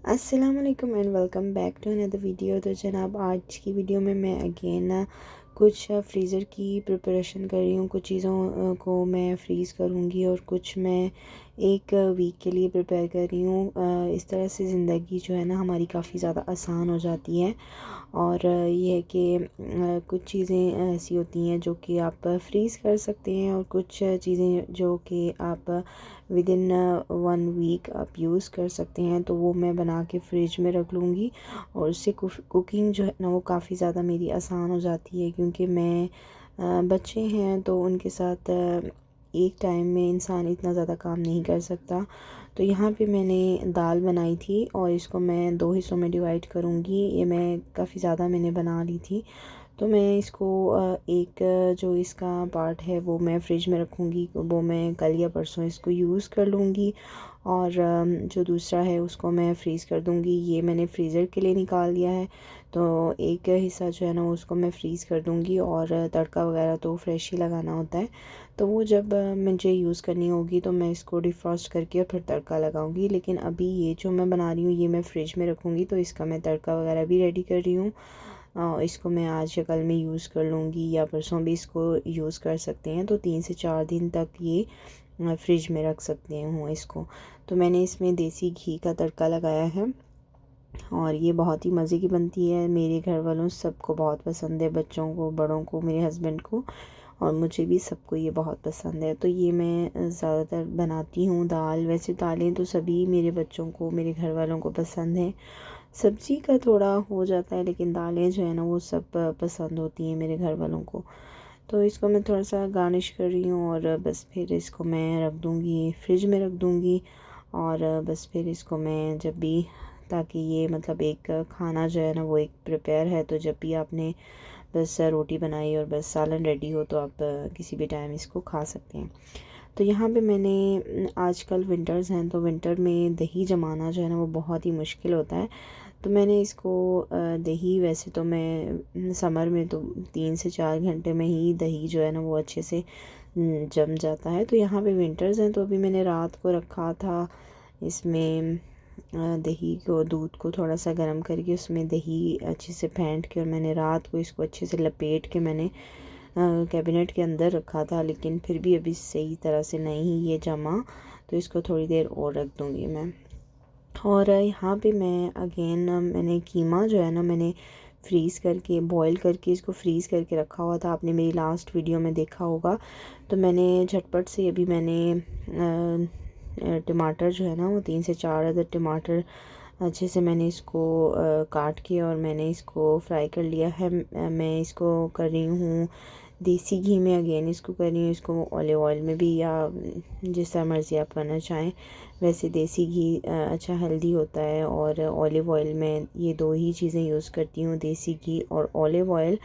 अस्सलाम वालेकुम and welcome back to another video. तो जनाब आज की वीडियो में मैं अगेन कुछ फ्रीज़र की प्रिपरेशन कर रही हूँ। कुछ चीज़ों को मैं फ्रीज़ करूँगी और कुछ मैं एक वीक के लिए प्रिपेयर कर रही हूँ। इस तरह से ज़िंदगी जो है ना हमारी काफ़ी ज़्यादा आसान हो जाती है। और ये है कि कुछ चीज़ें ऐसी होती हैं जो कि आप फ्रीज़ कर सकते हैं और कुछ चीज़ें जो कि आप विद इन 1 वीक आप यूज़ कर सकते हैं। तो वो मैं बना के फ्रिज में रख लूँगी और उससे कुकिंग जो है ना वो काफ़ी ज़्यादा मेरी आसान हो जाती है, क्योंकि मैं बच्चे हैं तो उनके साथ एक टाइम में इंसान इतना ज़्यादा काम नहीं कर सकता। तो यहाँ पे मैंने दाल बनाई थी और इसको मैं 2 हिस्सों में डिवाइड करूँगी। ये मैं काफ़ी ज़्यादा मैंने बना ली थी, तो मैं इसको एक जो इसका पार्ट है वो मैं फ्रिज में रखूँगी, वो मैं कल या परसों इसको यूज़ कर लूँगी। और जो दूसरा है उसको मैं फ्रीज़ कर दूँगी। ये मैंने फ्रीज़र के लिए निकाल दिया है, तो एक हिस्सा जो है ना उसको मैं फ्रीज़ कर दूँगी। और तड़का वगैरह तो फ्रेश ही लगाना होता है, तो वो जब मुझे यूज़ करनी होगी तो मैं इसको डिफ्रॉस्ट करके और फिर तड़का लगाऊंगी। लेकिन अभी ये जो मैं बना रही हूँ ये मैं फ्रिज में रखूँगी, तो इसका मैं तड़का वगैरह भी रेडी कर रही हूँ। इसको मैं आज या कल में यूज़ कर लूँगी या परसों भी इसको यूज़ कर सकते हैं। तो 3 से 4 दिन तक ये फ्रिज में रख सकते हूँ इसको। तो मैंने इसमें देसी घी का तड़का लगाया है और ये बहुत ही मज़े की बनती है। मेरे घर वालों सबको बहुत पसंद है, बच्चों को, बड़ों को, मेरे हस्बैंड को, और मुझे भी, सबको ये बहुत पसंद है। तो ये मैं ज़्यादातर बनाती हूँ। दाल, वैसे दालें तो सभी मेरे बच्चों को, मेरे घर वालों को पसंद है। सब्ज़ी का थोड़ा हो जाता है, लेकिन दालें जो है ना वो सब पसंद होती हैं मेरे घर वालों को। तो इसको मैं थोड़ा सा गार्निश कर रही हूँ और बस फिर इसको मैं रख दूँगी, फ्रिज में रख दूँगी। और बस फिर इसको मैं जब भी, ताकि ये मतलब एक खाना जो है ना वो एक प्रिपेयर है, तो जब भी आपने बस रोटी बनाई और बस सालन रेडी हो तो आप किसी भी टाइम इसको खा सकते हैं। तो यहाँ पे मैंने आजकल विंटर्स हैं तो विंटर में दही जमाना जो है ना वो बहुत ही मुश्किल होता है। तो मैंने इसको दही, वैसे तो मैं समर में तो 3 से 4 घंटे में ही दही जो है ना वो अच्छे से जम जाता है। तो यहाँ पे विंटर्स हैं तो अभी मैंने रात को रखा था इसमें दही को, दूध को थोड़ा सा गर्म करके उसमें दही अच्छे से फेंट के, और मैंने रात को इसको अच्छे से लपेट के मैंने कैबिनेट के अंदर रखा था। लेकिन फिर भी अभी सही तरह से नहीं ये जमा, तो इसको थोड़ी देर और रख दूँगी मैं। और यहाँ पे मैं अगेन मैंने कीमा जो है ना मैंने फ्रीज़ करके, बॉईल करके, इसको फ्रीज़ करके रखा हुआ था। आपने मेरी लास्ट वीडियो में देखा होगा। तो मैंने झटपट से अभी मैंने टमाटर जो है ना वो 3 से 4 अदर टमाटर अच्छे से मैंने इसको काट के और मैंने इसको फ्राई कर लिया है। मैं इसको कर रही हूँ देसी घी में, अगेन इसको कर रही हूँ। इसको ऑलिव ऑयल में भी, या जिस तरह मर्ज़ी आप करना चाहें। वैसे देसी घी अच्छा हेल्दी होता है, और ऑलिव ऑयल में ये दो ही चीज़ें यूज़ करती हूँ, देसी घी और ऑलिव ऑयल।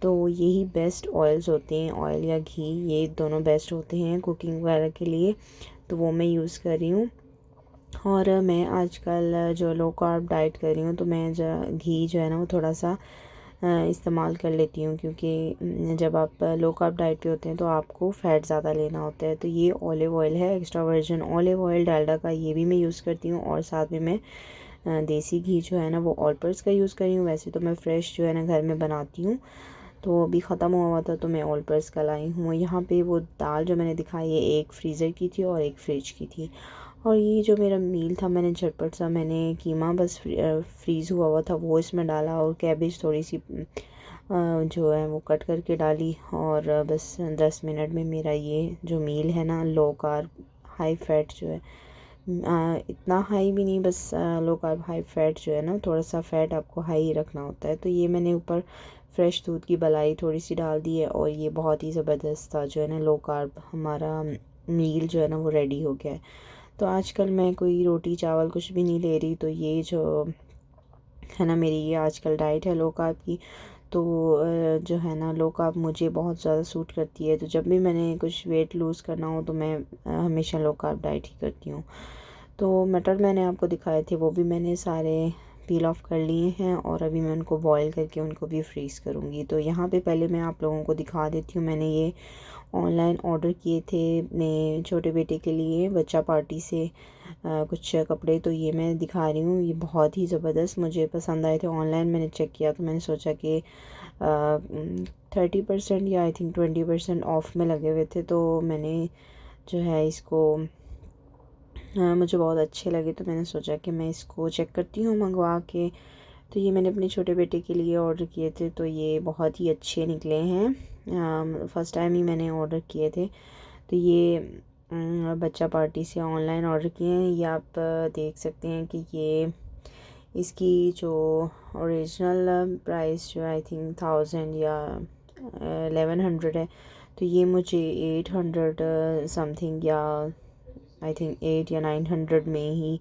तो यही बेस्ट ऑयल्स होते हैं, ऑयल या घी, ये दोनों बेस्ट होते हैं कुकिंग वगैरह के लिए। तो वो मैं यूज़ कर रही हूँ। और मैं आजकल जो लो कार्ब डाइट कर रही हूँ, तो मैं घी जो है ना वो थोड़ा सा इस्तेमाल कर लेती हूँ, क्योंकि जब आप लो कार्ब डाइट पे होते हैं तो आपको फ़ैट ज़्यादा लेना होता है। तो ये ऑलिव ऑयल है, extra virgin olive oil Dalda का, ये भी मैं यूज़ करती हूँ। और साथ में मैं देसी घी जो है ना वो ऑल पर्पस का यूज़ कर रही हूँ। वैसे तो मैं फ्रेश जो है ना घर में बनाती हूँ, तो अभी ख़त्म हुआ था तो मैं ऑल पर्पस का लाई हूँ। यहाँ पे वो दाल जो मैंने दिखाई है, एक फ्रीज़र की थी और एक फ्रिज की थी। और ये जो मेरा मील था, मैंने झटपट सा, मैंने कीमा बस फ्रीज़ हुआ हुआ था वो इसमें डाला, और कैबेज थोड़ी सी जो है वो कट करके डाली। और बस 10 मिनट में मेरा ये जो मील है ना, लो कार्ब हाई फैट जो है, इतना हाई भी नहीं, बस लो कार्ब हाई फैट जो है ना, थोड़ा सा फ़ैट आपको हाई रखना होता है। तो ये मैंने ऊपर फ्रेश दूध की मलाई थोड़ी सी डाल दी है, और ये बहुत ही ज़बरदस्त था जो है ना, लो कार्ब हमारा मील जो है ना वो रेडी हो गया है। तो आजकल मैं कोई रोटी चावल कुछ भी नहीं ले रही, तो ये जो है ना मेरी ये आजकल डाइट है लो कार्ब की। तो जो है ना लो कार्ब मुझे बहुत ज़्यादा सूट करती है। तो जब भी मैंने कुछ वेट लूज़ करना हो तो मैं हमेशा लो कार्ब डाइट ही करती हूँ। तो मटर मैंने आपको दिखाए थे, वो भी मैंने सारे पील ऑफ कर लिए हैं और अभी मैं उनको बॉईल करके उनको भी फ्रीज़ करूँगी। तो यहाँ पे पहले मैं आप लोगों को दिखा देती हूँ, मैंने ये ऑनलाइन ऑर्डर किए थे अपने छोटे बेटे के लिए बच्चा पार्टी से कुछ कपड़े। तो ये मैं दिखा रही हूँ, ये बहुत ही ज़बरदस्त मुझे पसंद आए थे। ऑनलाइन मैंने चेक किया तो मैंने सोचा कि 30% या आई थिंक 20% ऑफ़ में लगे हुए थे, तो मैंने जो है इसको मुझे बहुत अच्छे लगे तो मैंने सोचा कि मैं इसको चेक करती हूँ मंगवा के। तो ये मैंने अपने छोटे बेटे के लिए ऑर्डर किए थे, तो ये बहुत ही अच्छे निकले हैं। फ़र्स्ट टाइम ही मैंने ऑर्डर किए थे। तो ये बच्चा पार्टी से ऑनलाइन ऑर्डर किए हैं। ये आप देख सकते हैं कि ये इसकी जो ओरिजिनल प्राइस जो आई थिंक 1000 या 1100 है, तो ये मुझे 800 समथिंग या आई थिंक 8 या 900 में ही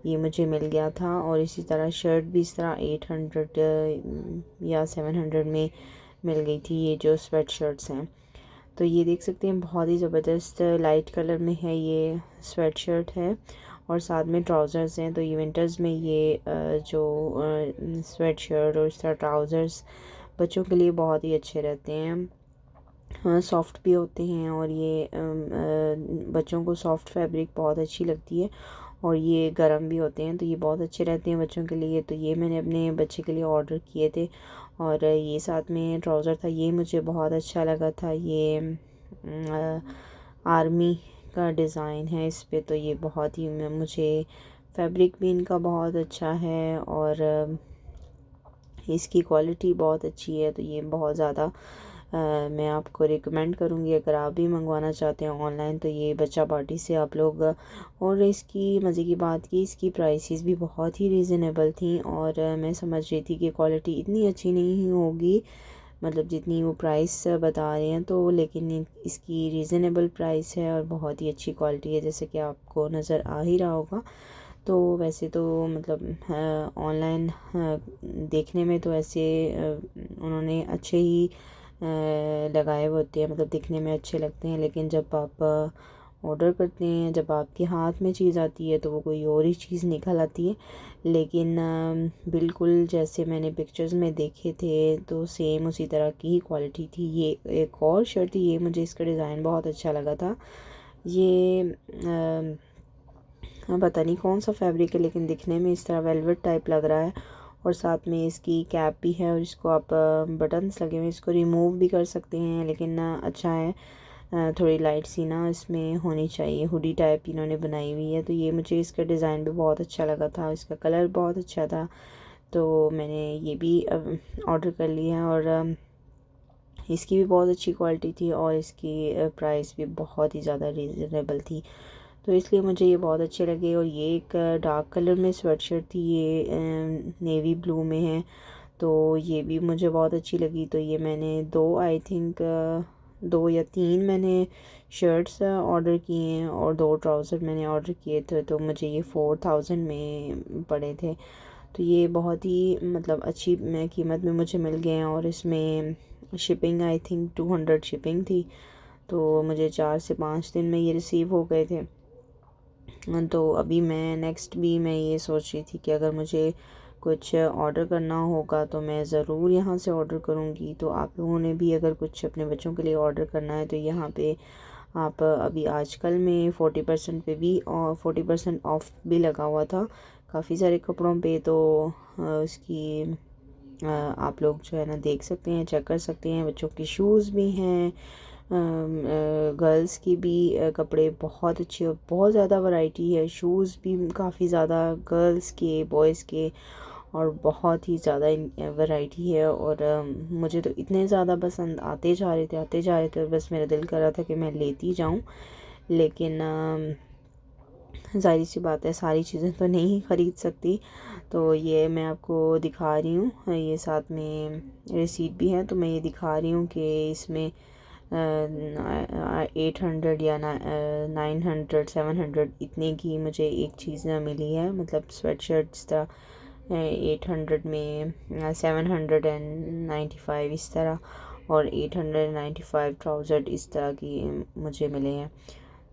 ये मुझे मिल गया था। और इसी तरह शर्ट भी इस तरह 800 या 700 में मिल गई थी, ये जो स्वेट शर्ट्स हैं। तो ये देख सकते हैं बहुत ही ज़बरदस्त लाइट कलर में है, ये स्वेट शर्ट है और साथ में ट्राउज़र्स हैं। तो ये विंटर्स में ये जो स्वेट शर्ट और इस तरह ट्राउज़र्स बच्चों के लिए बहुत ही अच्छे रहते हैं। सॉफ्ट भी होते हैं और ये बच्चों को सॉफ्ट फैब्रिक बहुत अच्छी लगती है और ये गर्म भी होते हैं, तो ये बहुत अच्छे रहते हैं बच्चों के लिए। तो ये मैंने अपने बच्चे के लिए ऑर्डर किए थे और ये साथ में ट्राउज़र था, ये मुझे बहुत अच्छा लगा था। ये आर्मी का डिज़ाइन है इस पे, तो ये बहुत ही मुझे फैब्रिक भी इनका बहुत अच्छा है और इसकी क्वालिटी बहुत अच्छी है। तो ये बहुत ज़्यादा मैं आपको रिकमेंड करूँगी अगर आप भी मंगवाना चाहते हैं ऑनलाइन, तो ये बच्चा पार्टी से आप लोग। और इसकी मज़े की बात की इसकी प्राइसेस भी बहुत ही रीज़नेबल थी और मैं समझ रही थी कि क्वालिटी इतनी अच्छी नहीं होगी, मतलब जितनी वो प्राइस बता रहे हैं, तो लेकिन इसकी रीज़नेबल प्राइस है और बहुत ही अच्छी क्वालिटी है, जैसे कि आपको नज़र आ ही रहा होगा। तो वैसे तो मतलब ऑनलाइन देखने में तो ऐसे उन्होंने अच्छे ही लगाए हुए होते हैं, मतलब दिखने में अच्छे लगते हैं, लेकिन जब आप ऑर्डर करते हैं, जब आपके हाथ में चीज़ आती है तो वो कोई और ही चीज़ निकल आती है। लेकिन बिल्कुल जैसे मैंने पिक्चर्स में देखे थे तो सेम उसी तरह की ही क्वालिटी थी। ये एक और शर्ट थी, ये मुझे इसका डिज़ाइन बहुत अच्छा लगा था। ये पता नहीं कौन सा फैब्रिक है, लेकिन दिखने में इस तरह वेलवेट टाइप लग रहा है और साथ में इसकी कैप भी है और इसको आप बटन्स लगे हुए हैं, इसको रिमूव भी कर सकते हैं, लेकिन अच्छा है। थोड़ी लाइट सी ना इसमें होनी चाहिए, हुडी टाइप इन्होंने बनाई हुई है। तो ये मुझे इसका डिज़ाइन भी बहुत अच्छा लगा था, इसका कलर बहुत अच्छा था, तो मैंने ये भी ऑर्डर कर लिया है। और इसकी भी बहुत अच्छी क्वालिटी थी और इसकी प्राइस भी बहुत ही ज़्यादा रीज़नेबल थी, तो इसलिए मुझे ये बहुत अच्छे लगे। और ये एक डार्क कलर में स्वेटशर्ट थी, ये नेवी ब्लू में है, तो ये भी मुझे बहुत अच्छी लगी। तो ये मैंने दो आई थिंक 2 या 3 मैंने शर्ट्स ऑर्डर किए हैं और 2 ट्राउज़र मैंने ऑर्डर किए थे, तो मुझे ये 4000 में पड़े थे। तो ये बहुत ही मतलब अच्छी कीमत में मुझे मिल गए हैं और इसमें शिपिंग आई थिंक 200 शिपिंग थी, तो मुझे 4 से 5 दिन में ये रिसीव हो गए थे। तो अभी मैं नेक्स्ट भी मैं ये सोच रही थी कि अगर मुझे कुछ ऑर्डर करना होगा तो मैं ज़रूर यहाँ से ऑर्डर करूँगी। तो आप लोगों ने भी अगर कुछ अपने बच्चों के लिए ऑर्डर करना है तो यहाँ पे आप अभी आजकल में 40% पे भी और 40% ऑफ भी लगा हुआ था काफ़ी सारे कपड़ों पे, तो इसकी आप लोग जो है ना देख सकते हैं, चेक कर सकते हैं। बच्चों के शूज़ भी हैं, गर्ल्स की भी कपड़े बहुत अच्छे और बहुत ज़्यादा वैरायटी है। शूज़ भी काफ़ी ज़्यादा गर्ल्स के, बॉयज़ के, और बहुत ही ज़्यादा वैरायटी है। और मुझे तो इतने ज़्यादा पसंद आते जा रहे थे, बस मेरा दिल कर रहा था कि मैं लेती जाऊं, लेकिन ज़ाहिर सी बात है सारी चीज़ें तो नहीं ख़रीद सकती। तो ये मैं आपको दिखा रही हूँ, ये साथ में रिसीट भी है, तो मैं ये दिखा रही हूँ कि इसमें 800 या 900 700 इतने की मुझे एक चीज़ मिली है, मतलब स्वेट शर्ट इस तरह 800 में, 795 इस तरह, और 895 ट्राउज़र इस तरह की मुझे मिले हैं।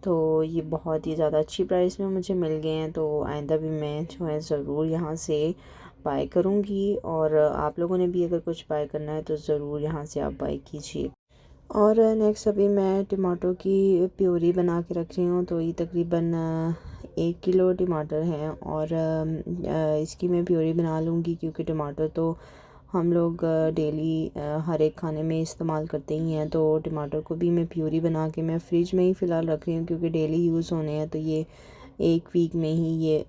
तो ये बहुत ही ज़्यादा अच्छी प्राइस में मुझे मिल गए हैं, तो आइंदा भी मैं जो है ज़रूर यहाँ से बाय करूँगी, और आप लोगों ने भी अगर कुछ बाय करना है तो ज़रूर यहाँ से आप बाय कीजिए। और नेक्स्ट अभी मैं टमाटो की प्यूरी बना के रख रही हूँ। तो ये तकरीबन 1 किलो टमाटर हैं, और इसकी मैं प्यूरी बना लूँगी, क्योंकि टमाटर तो हम लोग डेली हर एक खाने में इस्तेमाल करते ही हैं। तो टमाटर को भी मैं प्यूरी बना के मैं फ़्रिज में ही फ़िलहाल रख रही हूँ, क्योंकि डेली यूज़ होने हैं। तो ये 1 वीक में ही ये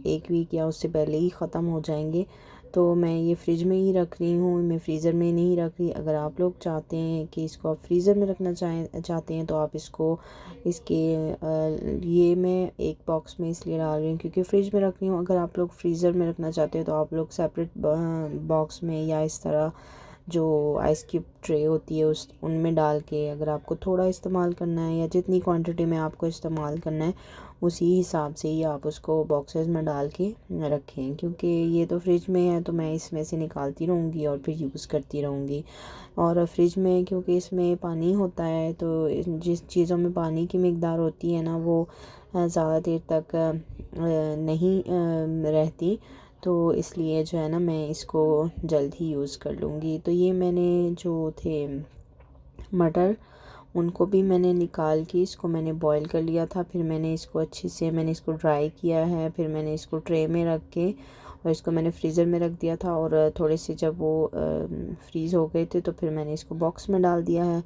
1 वीक या उससे पहले ही ख़त्म हो जाएंगे। तो मैं ये फ्रिज में ही रख रही हूँ, मैं फ्रीज़र में नहीं रख रही। अगर आप लोग चाहते हैं कि इसको आप फ्रीज़र में रखना चाहते हैं तो आप इसको ये मैं एक बॉक्स में इसलिए डाल रही हूँ क्योंकि फ़्रिज में रख रही हूँ। अगर आप लोग फ्रीज़र में रखना चाहते हैं तो आप लोग सेपरेट बॉक्स में या इस तरह जो आइस क्यूब ट्रे होती है उस उनमें डाल के, अगर आपको थोड़ा इस्तेमाल करना है या जितनी क्वांटिटी में आपको इस्तेमाल करना है उसी हिसाब से ही आप उसको बॉक्सेस में डाल के रखें। क्योंकि ये तो फ्रिज में है तो मैं इसमें से निकालती रहूँगी और फिर यूज़ करती रहूँगी। और फ्रिज में क्योंकि इसमें पानी होता है, तो जिस चीज़ों में पानी की मिकदार होती है ना वो ज़्यादा देर तक नहीं रहती। तो इसलिए जो है ना मैं इसको जल्द ही यूज़ कर लूँगी। तो ये मैंने जो थे मटर, उनको भी मैंने निकाल के इसको मैंने बॉईल कर लिया था। फिर मैंने इसको अच्छे से इसको ड्राई किया है। फिर मैंने इसको ट्रे में रख के और इसको मैंने फ्रीज़र में रख दिया था, और थोड़े से जब वो फ्रीज़ हो गए थे तो फिर मैंने इसको बॉक्स में डाल दिया है।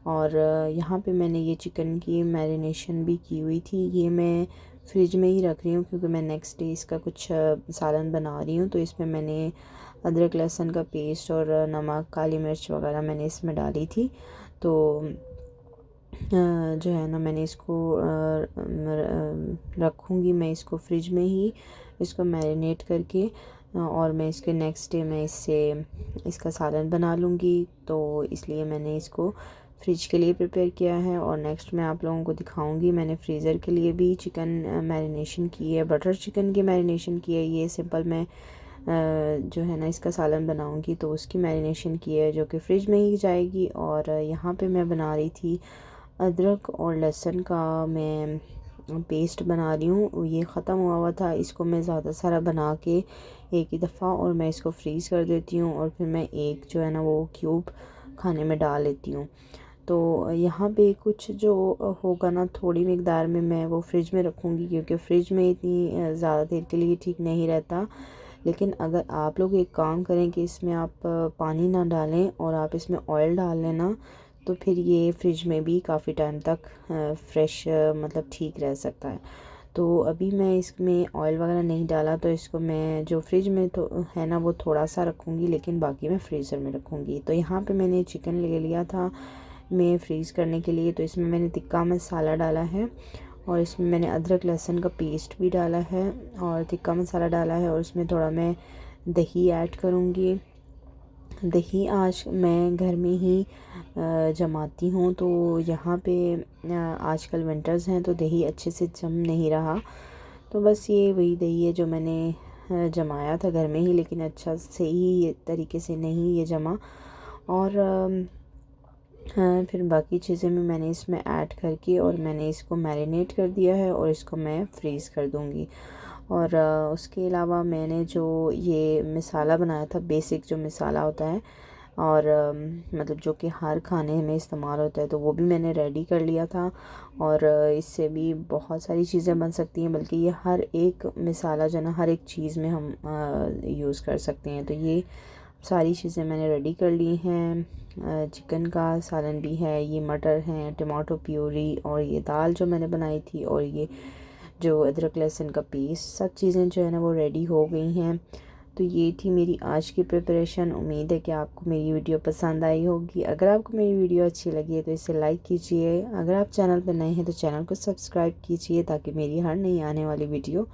और यहाँ पे मैंने ये चिकन की मैरिनेशन भी की हुई थी, ये मैं फ्रिज में ही रख रही हूँ क्योंकि मैं नेक्स्ट डे इसका कुछ सालन बना रही हूँ। तो इसमें मैंने अदरक लहसुन का पेस्ट और नमक काली मिर्च वगैरह मैंने इसमें डाली थी। तो जो है ना मैंने इसको रखूँगी मैं इसको फ्रिज में ही, इसको मैरिनेट करके, और मैं इसके नेक्स्ट डे मैं इसका सालन बना लूँगी। तो इसलिए मैंने इसको फ्रिज के लिए प्रिपेयर किया है। और नेक्स्ट मैं आप लोगों को दिखाऊंगी मैंने फ्रीज़र के लिए भी चिकन मैरिनेशन की है, बटर चिकन की मैरिनेशन की है। ये सिंपल मैं जो है ना इसका सालन बनाऊंगी तो उसकी मैरिनेशन की है जो कि फ़्रिज में ही जाएगी। और यहाँ पे मैं बना रही थी अदरक और लहसुन का मैं पेस्ट बना रही हूँ। ये ख़त्म हुआ था, इसको मैं ज़्यादा सारा बना के एक ही दफ़ा और मैं इसको फ्रीज़ कर देती हूँ, और फिर मैं एक जो है ना वो क्यूब खाने में डाल लेती हूँ। तो यहाँ पे कुछ जो होगा ना थोड़ी मिकदार में मैं वो फ्रिज में रखूँगी, क्योंकि फ़्रिज में इतनी ज़्यादा देर के लिए ठीक नहीं रहता। लेकिन अगर आप लोग एक काम करें कि इसमें आप पानी ना डालें और आप इसमें ऑयल डाल लें ना, तो फिर ये फ्रिज में भी काफ़ी टाइम तक फ्रेश मतलब ठीक रह सकता है। तो अभी मैं इसमें ऑयल वगैरह नहीं डाला, तो इसको मैं जो फ्रिज में तो है ना वो थोड़ा सा रखूँगी, लेकिन बाकी मैं फ्रीज़र में रखूँगी। तो यहाँ पे मैंने चिकन ले लिया था मैं फ्रीज़ करने के लिए। तो इसमें मैंने तिक्का मसाला डाला है, और इसमें मैंने अदरक लहसुन का पेस्ट भी डाला है और तिक्का मसाला डाला है, और इसमें थोड़ा मैं दही ऐड करूँगी। दही आज मैं घर में ही जमाती हूँ। तो यहाँ पे आजकल विंटर्स हैं तो दही अच्छे से जम नहीं रहा, तो बस ये वही दही है जो मैंने जमाया था घर में ही, लेकिन अच्छा सही तरीके से नहीं ये जमा। और हाँ, फिर बाकी चीज़ें भी मैंने इसमें ऐड करके और मैंने इसको मैरिनेट कर दिया है, और इसको मैं फ्रीज़ कर दूँगी। और उसके अलावा मैंने जो ये मसाला बनाया था, बेसिक जो मसाला होता है, और मतलब जो कि हर खाने में इस्तेमाल होता है, तो वो भी मैंने रेडी कर लिया था। और इससे भी बहुत सारी चीज़ें बन सकती हैं, बल्कि ये हर एक मसाला जो है ना हर एक चीज़ में हम यूज़ कर सकते हैं। तो ये सारी चीज़ें मैंने रेडी कर ली हैं। चिकन का सालन भी है, ये मटर हैं, टमाटो प्यूरी, और ये दाल जो मैंने बनाई थी, और ये जो अदरक लहसुन का पेस्ट, सब चीज़ें जो है ना वो रेडी हो गई हैं। तो ये थी मेरी आज की प्रिपरेशन। उम्मीद है कि आपको मेरी वीडियो पसंद आई होगी। अगर आपको मेरी वीडियो अच्छी लगी है तो इसे लाइक कीजिए। अगर आप चैनल पर नए हैं तो चैनल को सब्सक्राइब कीजिए, ताकि मेरी हर नई आने वाली वीडियो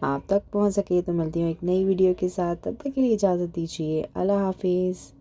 आप तक पहुंच सके। तो मिलती हूँ एक नई वीडियो के साथ, तब तक के लिए इजाज़त दीजिए। अल्लाह हाफिज़।